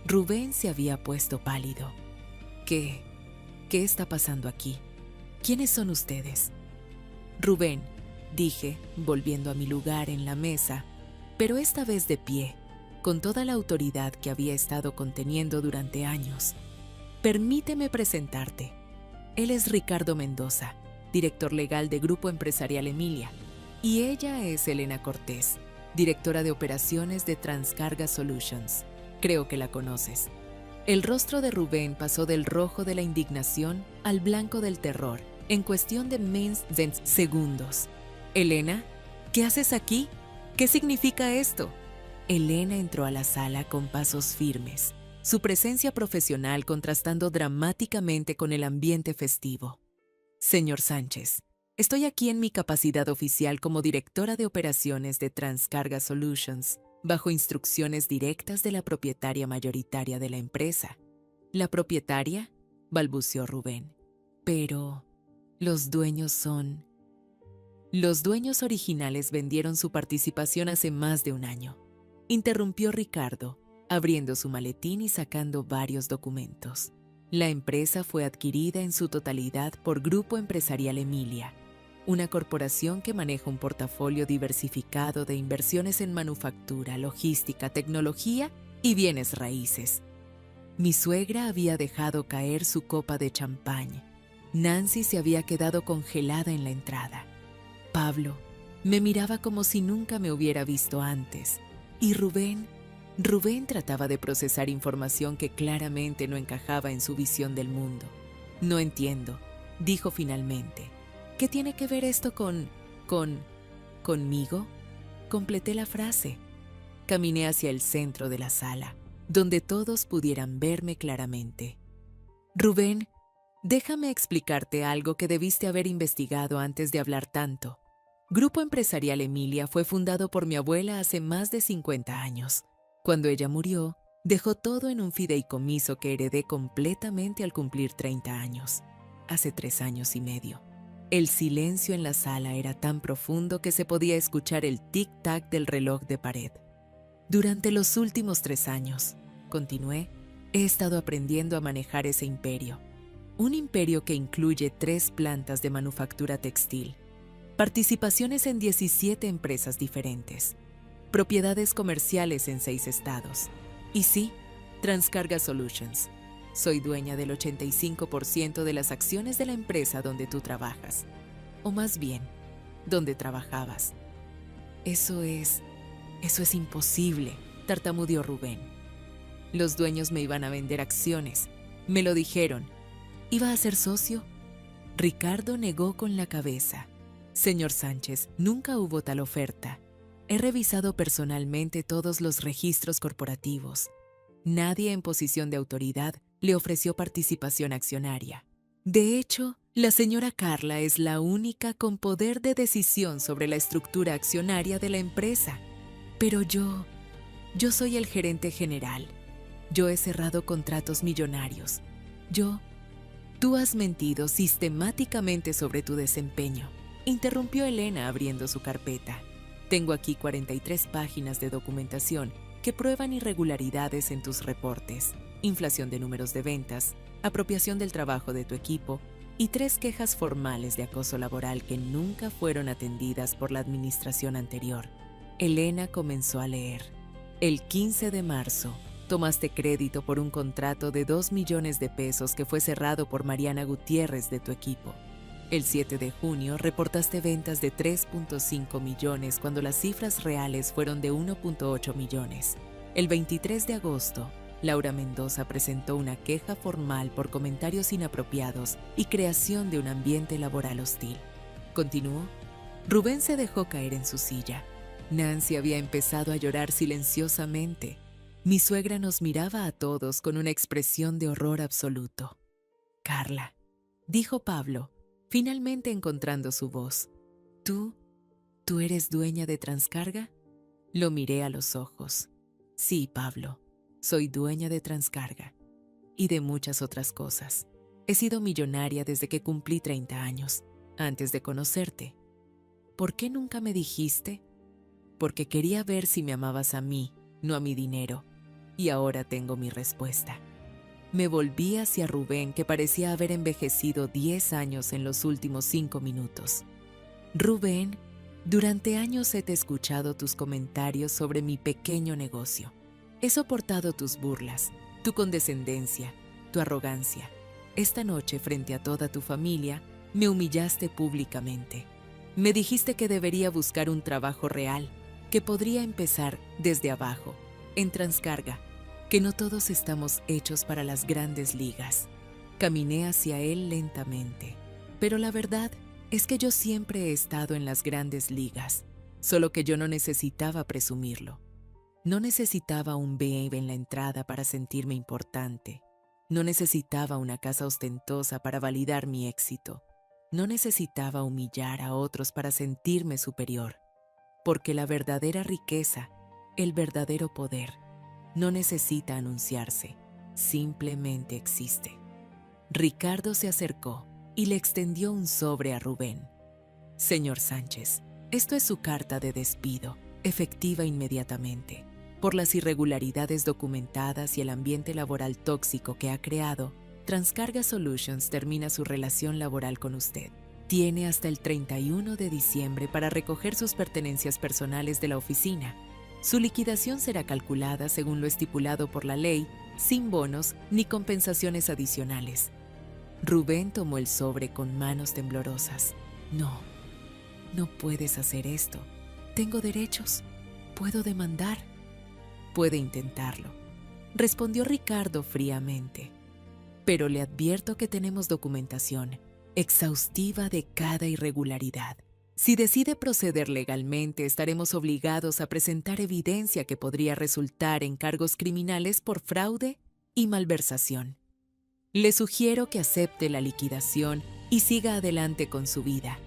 Rubén se había puesto pálido. ¿Qué está pasando aquí? ¿Quiénes son ustedes? Rubén, dije, volviendo a mi lugar en la mesa, pero esta vez de pie, con toda la autoridad que había estado conteniendo durante años. Permíteme presentarte. Él es Ricardo Mendoza, director legal de Grupo Empresarial Emilia, y ella es Elena Cortés, directora de operaciones de Transcarga Solutions. Creo que la conoces. El rostro de Rubén pasó del rojo de la indignación al blanco del terror, en cuestión de segundos. Elena, ¿qué haces aquí? ¿Qué significa esto? Elena entró a la sala con pasos firmes, su presencia profesional contrastando dramáticamente con el ambiente festivo. Señor Sánchez, estoy aquí en mi capacidad oficial como directora de operaciones de Transcarga Solutions, bajo instrucciones directas de la propietaria mayoritaria de la empresa. ¿La propietaria?, balbuceó Rubén. Pero los dueños son... Los dueños originales vendieron su participación hace más de un año. Interrumpió Ricardo, abriendo su maletín y sacando varios documentos. La empresa fue adquirida en su totalidad por Grupo Empresarial Emilia, una corporación que maneja un portafolio diversificado de inversiones en manufactura, logística, tecnología y bienes raíces. Mi suegra había dejado caer su copa de champán. Nancy se había quedado congelada en la entrada. Pablo me miraba como si nunca me hubiera visto antes. Y Rubén trataba de procesar información que claramente no encajaba en su visión del mundo. No entiendo, dijo finalmente. ¿Qué tiene que ver esto conmigo? Completé la frase. Caminé hacia el centro de la sala, donde todos pudieran verme claramente. Rubén, déjame explicarte algo que debiste haber investigado antes de hablar tanto. Grupo Empresarial Emilia fue fundado por mi abuela hace más de 50 años. Cuando ella murió, dejó todo en un fideicomiso que heredé completamente al cumplir 30 años, hace 3 años y medio. El silencio en la sala era tan profundo que se podía escuchar el tic-tac del reloj de pared. Durante los últimos 3 años, continué, he estado aprendiendo a manejar ese imperio. Un imperio que incluye 3 plantas de manufactura textil, participaciones en 17 empresas diferentes, propiedades comerciales en 6 estados. Y sí, Transcarga Solutions. Soy dueña del 85% de las acciones de la empresa donde tú trabajas. O más bien, donde trabajabas. Eso es imposible, tartamudeó Rubén. Los dueños me iban a vender acciones. Me lo dijeron. ¿Iba a ser socio? Ricardo negó con la cabeza. Señor Sánchez, nunca hubo tal oferta. He revisado personalmente todos los registros corporativos. Nadie en posición de autoridad le ofreció participación accionaria. De hecho, la señora Carla es la única con poder de decisión sobre la estructura accionaria de la empresa. Pero yo soy el gerente general. Yo he cerrado contratos millonarios. Tú has mentido sistemáticamente sobre tu desempeño, interrumpió Elena abriendo su carpeta. Tengo aquí 43 páginas de documentación que prueban irregularidades en tus reportes, inflación de números de ventas, apropiación del trabajo de tu equipo y 3 quejas formales de acoso laboral que nunca fueron atendidas por la administración anterior. Elena comenzó a leer. El 15 de marzo, tomaste crédito por un contrato de 2 millones de pesos que fue cerrado por Mariana Gutiérrez de tu equipo. El 7 de junio, reportaste ventas de 3.5 millones cuando las cifras reales fueron de 1.8 millones. El 23 de agosto, Laura Mendoza presentó una queja formal por comentarios inapropiados y creación de un ambiente laboral hostil. Continuó. Rubén se dejó caer en su silla. Nancy había empezado a llorar silenciosamente. Mi suegra nos miraba a todos con una expresión de horror absoluto. Carla, dijo Pablo, finalmente encontrando su voz. ¿Tú eres dueña de Transcarga? Lo miré a los ojos. Sí, Pablo, soy dueña de Transcarga y de muchas otras cosas. He sido millonaria desde que cumplí 30 años, antes de conocerte. ¿Por qué nunca me dijiste? Porque quería ver si me amabas a mí, no a mi dinero. Y ahora tengo mi respuesta. Me volví hacia Rubén, que parecía haber envejecido 10 años en los últimos 5 minutos. Rubén, durante años he escuchado tus comentarios sobre mi pequeño negocio. He soportado tus burlas, tu condescendencia, tu arrogancia. Esta noche, frente a toda tu familia, me humillaste públicamente. Me dijiste que debería buscar un trabajo real, que podría empezar desde abajo, en Transcarga, que no todos estamos hechos para las grandes ligas. Caminé hacia él lentamente, pero la verdad es que yo siempre he estado en las grandes ligas, solo que yo no necesitaba presumirlo. No necesitaba un babe en la entrada para sentirme importante. No necesitaba una casa ostentosa para validar mi éxito. No necesitaba humillar a otros para sentirme superior. Porque la verdadera riqueza, el verdadero poder, no necesita anunciarse, simplemente existe. Ricardo se acercó y le extendió un sobre a Rubén. Señor Sánchez, esto es su carta de despido, efectiva inmediatamente. Por las irregularidades documentadas y el ambiente laboral tóxico que ha creado, Transcarga Solutions termina su relación laboral con usted. Tiene hasta el 31 de diciembre para recoger sus pertenencias personales de la oficina. Su liquidación será calculada según lo estipulado por la ley, sin bonos ni compensaciones adicionales. Rubén tomó el sobre con manos temblorosas. No puedes hacer esto. Tengo derechos. Puedo demandar. Puede intentarlo, respondió Ricardo fríamente. Pero le advierto que tenemos documentación exhaustiva de cada irregularidad. Si decide proceder legalmente, estaremos obligados a presentar evidencia que podría resultar en cargos criminales por fraude y malversación. Le sugiero que acepte la liquidación y siga adelante con su vida.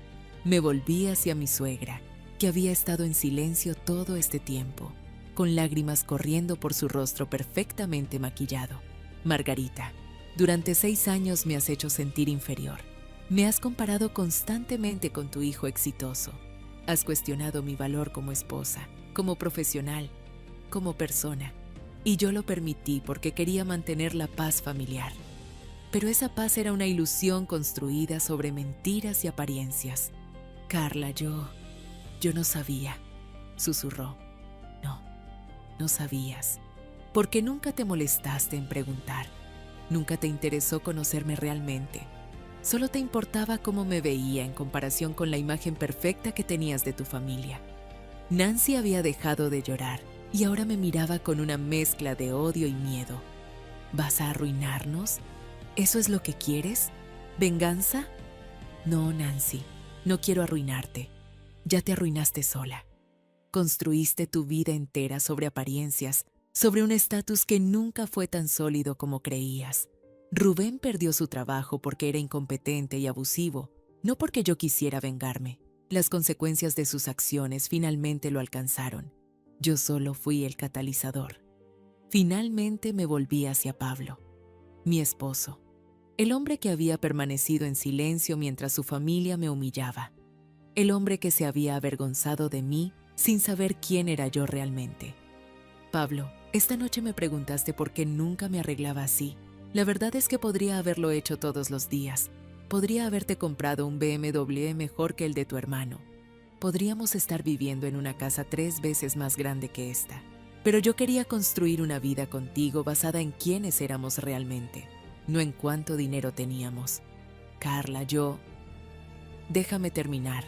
Me volví hacia mi suegra, que había estado en silencio todo este tiempo, con lágrimas corriendo por su rostro perfectamente maquillado. Margarita, durante 6 años me has hecho sentir inferior. Me has comparado constantemente con tu hijo exitoso. Has cuestionado mi valor como esposa, como profesional, como persona. Y yo lo permití porque quería mantener la paz familiar. Pero esa paz era una ilusión construida sobre mentiras y apariencias. Carla, yo no sabía, susurró. No sabías, porque nunca te molestaste en preguntar. Nunca te interesó conocerme realmente. Solo te importaba cómo me veía en comparación con la imagen perfecta que tenías de tu familia. Nancy había dejado de llorar y ahora me miraba con una mezcla de odio y miedo. ¿Vas a arruinarnos? ¿Eso es lo que quieres? ¿Venganza? No, Nancy, no quiero arruinarte. Ya te arruinaste sola. Construiste tu vida entera sobre apariencias, sobre un estatus que nunca fue tan sólido como creías. Rubén perdió su trabajo porque era incompetente y abusivo, no porque yo quisiera vengarme. Las consecuencias de sus acciones finalmente lo alcanzaron. Yo solo fui el catalizador. Finalmente me volví hacia Pablo, mi esposo, el hombre que había permanecido en silencio mientras su familia me humillaba, el hombre que se había avergonzado de mí sin saber quién era yo realmente. Pablo, esta noche me preguntaste por qué nunca me arreglaba así. La verdad es que podría haberlo hecho todos los días. Podría haberte comprado un BMW mejor que el de tu hermano. Podríamos estar viviendo en una casa 3 veces más grande que esta. Pero yo quería construir una vida contigo basada en quiénes éramos realmente, no en cuánto dinero teníamos. Carla, Déjame terminar.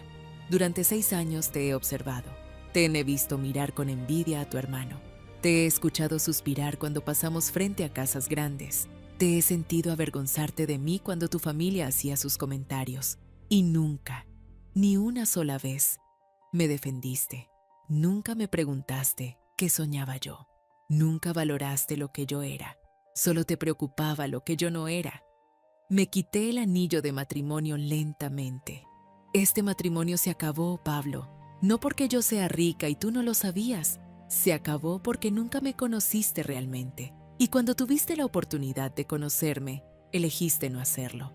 Durante 6 años te he observado. Te he visto mirar con envidia a tu hermano. Te he escuchado suspirar cuando pasamos frente a casas grandes. Te he sentido avergonzarte de mí cuando tu familia hacía sus comentarios. Y nunca, ni una sola vez, me defendiste. Nunca me preguntaste qué soñaba yo. Nunca valoraste lo que yo era. Solo te preocupaba lo que yo no era. Me quité el anillo de matrimonio lentamente. Este matrimonio se acabó, Pablo. No porque yo sea rica y tú no lo sabías. Se acabó porque nunca me conociste realmente. Y cuando tuviste la oportunidad de conocerme, elegiste no hacerlo.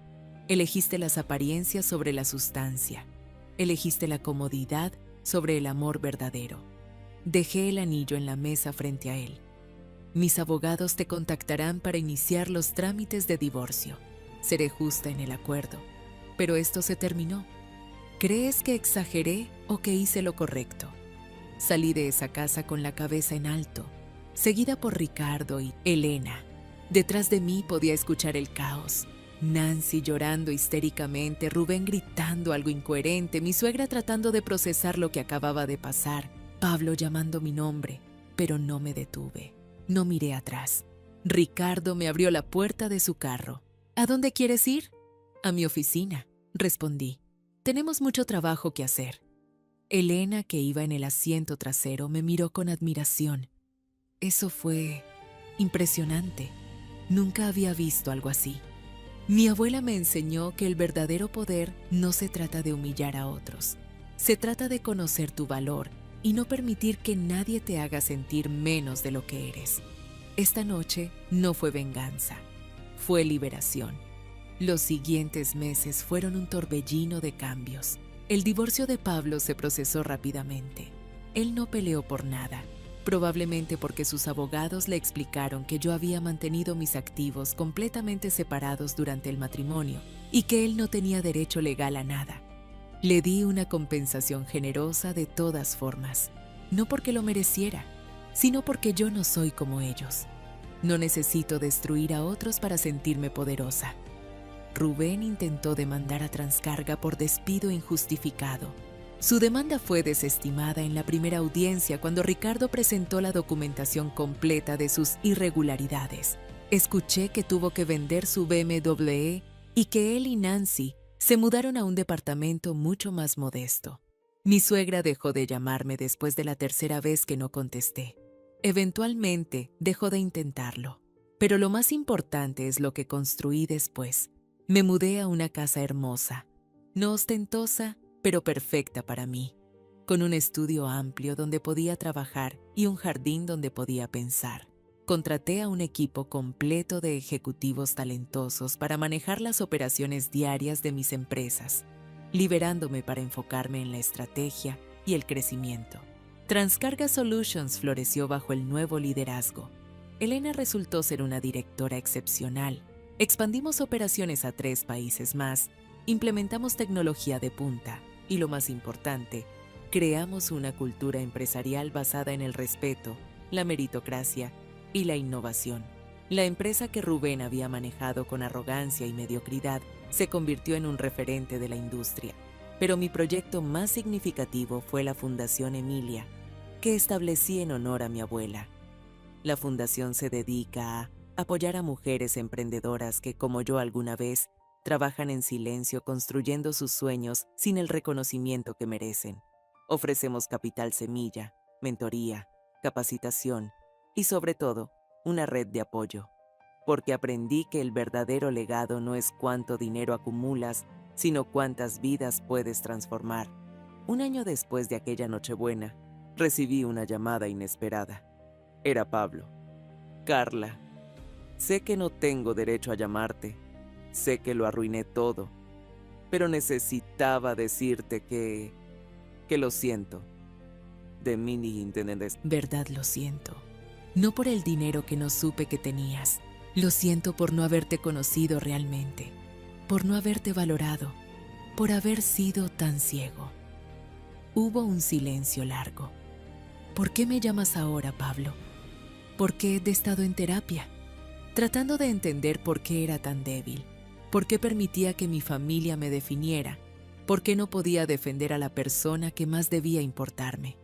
Elegiste las apariencias sobre la sustancia. Elegiste la comodidad sobre el amor verdadero. Dejé el anillo en la mesa frente a él. Mis abogados te contactarán para iniciar los trámites de divorcio. Seré justa en el acuerdo. Pero esto se terminó. ¿Crees que exageré o que hice lo correcto? Salí de esa casa con la cabeza en alto, seguida por Ricardo y Elena. Detrás de mí podía escuchar el caos. Nancy llorando histéricamente, Rubén gritando algo incoherente, mi suegra tratando de procesar lo que acababa de pasar, Pablo llamando mi nombre, pero no me detuve. No miré atrás. Ricardo me abrió la puerta de su carro. ¿A dónde quieres ir? A mi oficina, respondí. Tenemos mucho trabajo que hacer. Elena, que iba en el asiento trasero, me miró con admiración. Eso fue impresionante. Nunca había visto algo así. Mi abuela me enseñó que el verdadero poder no se trata de humillar a otros. Se trata de conocer tu valor y no permitir que nadie te haga sentir menos de lo que eres. Esta noche no fue venganza, fue liberación. Los siguientes meses fueron un torbellino de cambios. El divorcio de Pablo se procesó rápidamente. Él no peleó por nada, probablemente porque sus abogados le explicaron que yo había mantenido mis activos completamente separados durante el matrimonio y que él no tenía derecho legal a nada. Le di una compensación generosa de todas formas, no porque lo mereciera, sino porque yo no soy como ellos. No necesito destruir a otros para sentirme poderosa. Rubén intentó demandar a Transcarga por despido injustificado. Su demanda fue desestimada en la primera audiencia cuando Ricardo presentó la documentación completa de sus irregularidades. Escuché que tuvo que vender su BMW y que él y Nancy se mudaron a un departamento mucho más modesto. Mi suegra dejó de llamarme después de la tercera vez que no contesté. Eventualmente dejó de intentarlo. Pero lo más importante es lo que construí después. Me mudé a una casa hermosa, no ostentosa, pero perfecta para mí, con un estudio amplio donde podía trabajar y un jardín donde podía pensar. Contraté a un equipo completo de ejecutivos talentosos para manejar las operaciones diarias de mis empresas, liberándome para enfocarme en la estrategia y el crecimiento. Transcarga Solutions floreció bajo el nuevo liderazgo. Elena resultó ser una directora excepcional. Expandimos operaciones a 3 países más, implementamos tecnología de punta y, lo más importante, creamos una cultura empresarial basada en el respeto, la meritocracia y la innovación. La empresa que Rubén había manejado con arrogancia y mediocridad se convirtió en un referente de la industria. Pero mi proyecto más significativo fue la Fundación Emilia, que establecí en honor a mi abuela. La fundación se dedica a apoyar a mujeres emprendedoras que, como yo alguna vez, trabajan en silencio construyendo sus sueños sin el reconocimiento que merecen. Ofrecemos capital semilla, mentoría, capacitación y, sobre todo, una red de apoyo. Porque aprendí que el verdadero legado no es cuánto dinero acumulas, sino cuántas vidas puedes transformar. Un año después de aquella Nochebuena, recibí una llamada inesperada. Era Pablo. Carla, sé que no tengo derecho a llamarte, sé que lo arruiné todo, pero necesitaba decirte que lo siento. De mí ni entiendes. Verdad, lo siento. No por el dinero que no supe que tenías. Lo siento por no haberte conocido realmente, por no haberte valorado, por haber sido tan ciego. Hubo un silencio largo. ¿Por qué me llamas ahora, Pablo? ¿Por qué he estado en terapia? Tratando de entender por qué era tan débil, por qué permitía que mi familia me definiera, por qué no podía defender a la persona que más debía importarme.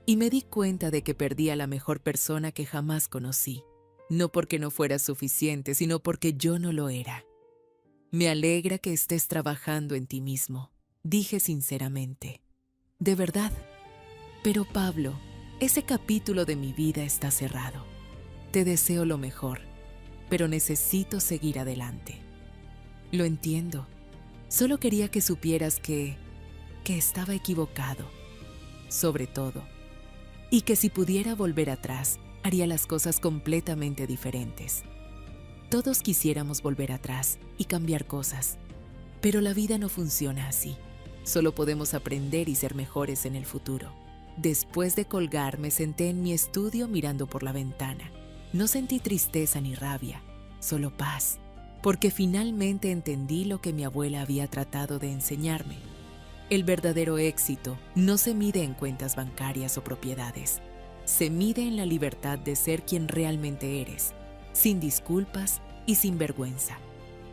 Y me di cuenta de que perdí a la mejor persona que jamás conocí, no porque no fuera suficiente, sino porque yo no lo era. Me alegra que estés trabajando en ti mismo, dije sinceramente. De verdad. Pero Pablo, ese capítulo de mi vida está cerrado. Te deseo lo mejor, pero necesito seguir adelante. Lo entiendo. Solo quería que supieras que estaba equivocado, sobre todo, y que si pudiera volver atrás, haría las cosas completamente diferentes. Todos quisiéramos volver atrás y cambiar cosas, pero la vida no funciona así. Solo podemos aprender y ser mejores en el futuro. Después de colgar, me senté en mi estudio mirando por la ventana. No sentí tristeza ni rabia, solo paz, porque finalmente entendí lo que mi abuela había tratado de enseñarme. El verdadero éxito no se mide en cuentas bancarias o propiedades. Se mide en la libertad de ser quien realmente eres, sin disculpas y sin vergüenza.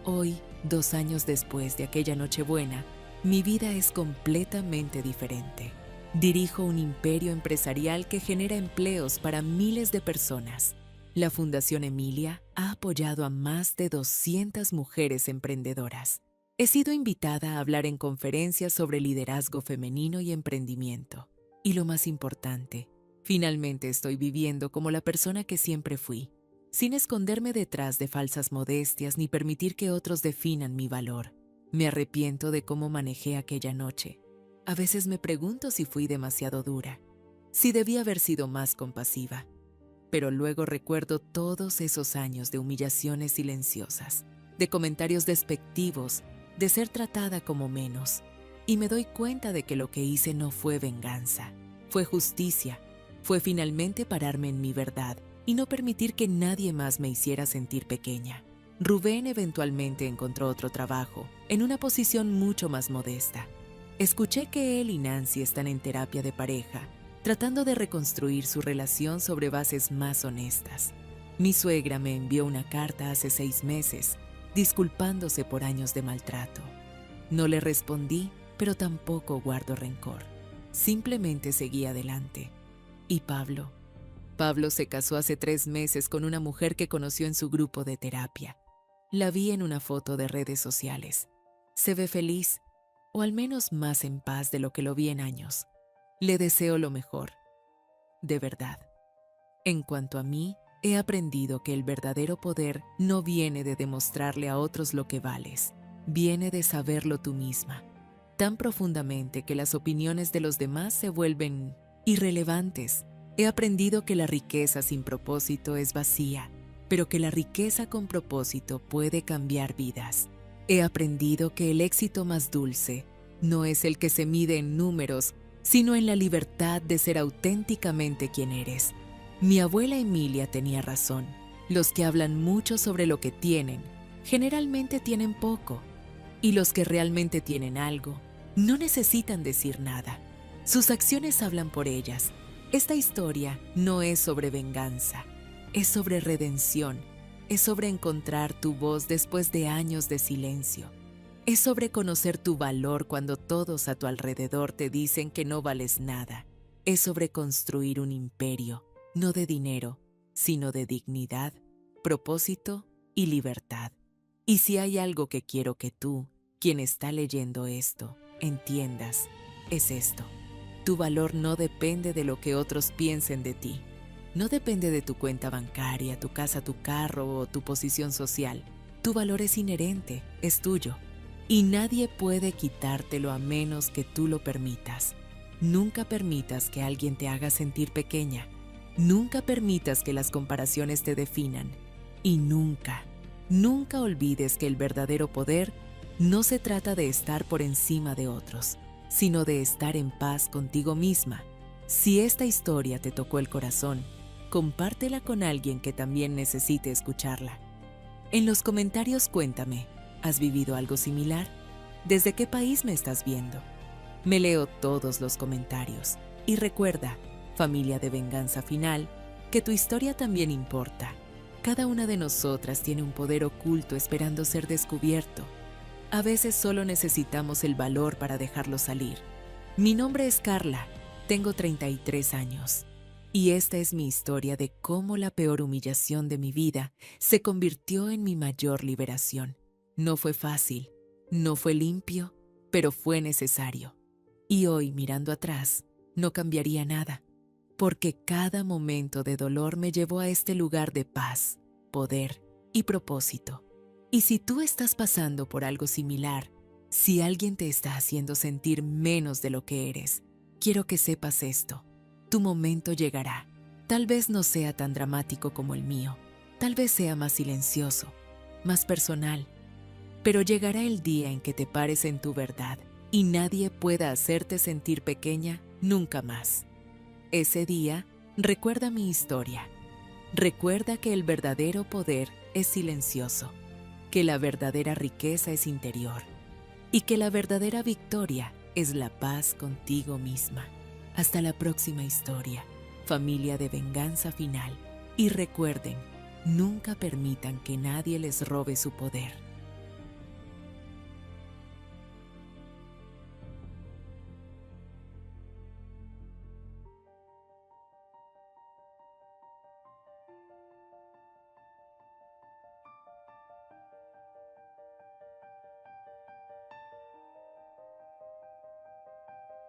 Hoy, 2 años después de aquella Nochebuena, mi vida es completamente diferente. Dirijo un imperio empresarial que genera empleos para miles de personas. La Fundación Emilia ha apoyado a más de 200 mujeres emprendedoras. He sido invitada a hablar en conferencias sobre liderazgo femenino y emprendimiento. Y lo más importante, finalmente estoy viviendo como la persona que siempre fui, sin esconderme detrás de falsas modestias ni permitir que otros definan mi valor. Me arrepiento de cómo manejé aquella noche. A veces me pregunto si fui demasiado dura, si debí haber sido más compasiva. Pero luego recuerdo todos esos años de humillaciones silenciosas, de comentarios despectivos, de ser tratada como menos. Y me doy cuenta de que lo que hice no fue venganza, fue justicia, fue finalmente pararme en mi verdad y no permitir que nadie más me hiciera sentir pequeña. Rubén eventualmente encontró otro trabajo, en una posición mucho más modesta. Escuché que él y Nancy están en terapia de pareja, tratando de reconstruir su relación sobre bases más honestas. Mi suegra me envió una carta hace 6 meses, disculpándose por años de maltrato. No le respondí, pero tampoco guardo rencor. Simplemente seguí adelante. ¿Y Pablo? Pablo se casó hace 3 meses con una mujer que conoció en su grupo de terapia. La vi en una foto de redes sociales. Se ve feliz, o al menos más en paz de lo que lo vi en años. Le deseo lo mejor. De verdad. En cuanto a mí, he aprendido que el verdadero poder no viene de demostrarle a otros lo que vales, viene de saberlo tú misma, tan profundamente que las opiniones de los demás se vuelven irrelevantes. He aprendido que la riqueza sin propósito es vacía, pero que la riqueza con propósito puede cambiar vidas. He aprendido que el éxito más dulce no es el que se mide en números, sino en la libertad de ser auténticamente quien eres. Mi abuela Emilia tenía razón. Los que hablan mucho sobre lo que tienen, generalmente tienen poco. Y los que realmente tienen algo, no necesitan decir nada. Sus acciones hablan por ellas. Esta historia no es sobre venganza, es sobre redención, es sobre encontrar tu voz después de años de silencio. Es sobre conocer tu valor cuando todos a tu alrededor te dicen que no vales nada. Es sobre construir un imperio, no de dinero, sino de dignidad, propósito y libertad. Y si hay algo que quiero que tú, quien está leyendo esto, entiendas, es esto. Tu valor no depende de lo que otros piensen de ti. No depende de tu cuenta bancaria, tu casa, tu carro o tu posición social. Tu valor es inherente, es tuyo. Y nadie puede quitártelo a menos que tú lo permitas. Nunca permitas que alguien te haga sentir pequeña. Nunca permitas que las comparaciones te definan. Y nunca, nunca olvides que el verdadero poder no se trata de estar por encima de otros, sino de estar en paz contigo misma. Si esta historia te tocó el corazón, compártela con alguien que también necesite escucharla. En los comentarios cuéntame, ¿has vivido algo similar? ¿Desde qué país me estás viendo? Me leo todos los comentarios. Y recuerda, familia de Venganza Final, que tu historia también importa. Cada una de nosotras tiene un poder oculto esperando ser descubierto. A veces solo necesitamos el valor para dejarlo salir. Mi nombre es Carla, tengo 33 años. Y esta es mi historia de cómo la peor humillación de mi vida se convirtió en mi mayor liberación. No fue fácil, no fue limpio, pero fue necesario. Y hoy, mirando atrás, no cambiaría nada, porque cada momento de dolor me llevó a este lugar de paz, poder y propósito. Y si tú estás pasando por algo similar, si alguien te está haciendo sentir menos de lo que eres, quiero que sepas esto. Tu momento llegará. Tal vez no sea tan dramático como el mío, tal vez sea más silencioso, más personal, pero llegará el día en que te pares en tu verdad y nadie pueda hacerte sentir pequeña nunca más. Ese día, recuerda mi historia. Recuerda que el verdadero poder es silencioso, que la verdadera riqueza es interior y que la verdadera victoria es la paz contigo misma. Hasta la próxima historia, familia de Venganza Final. Y recuerden, nunca permitan que nadie les robe su poder.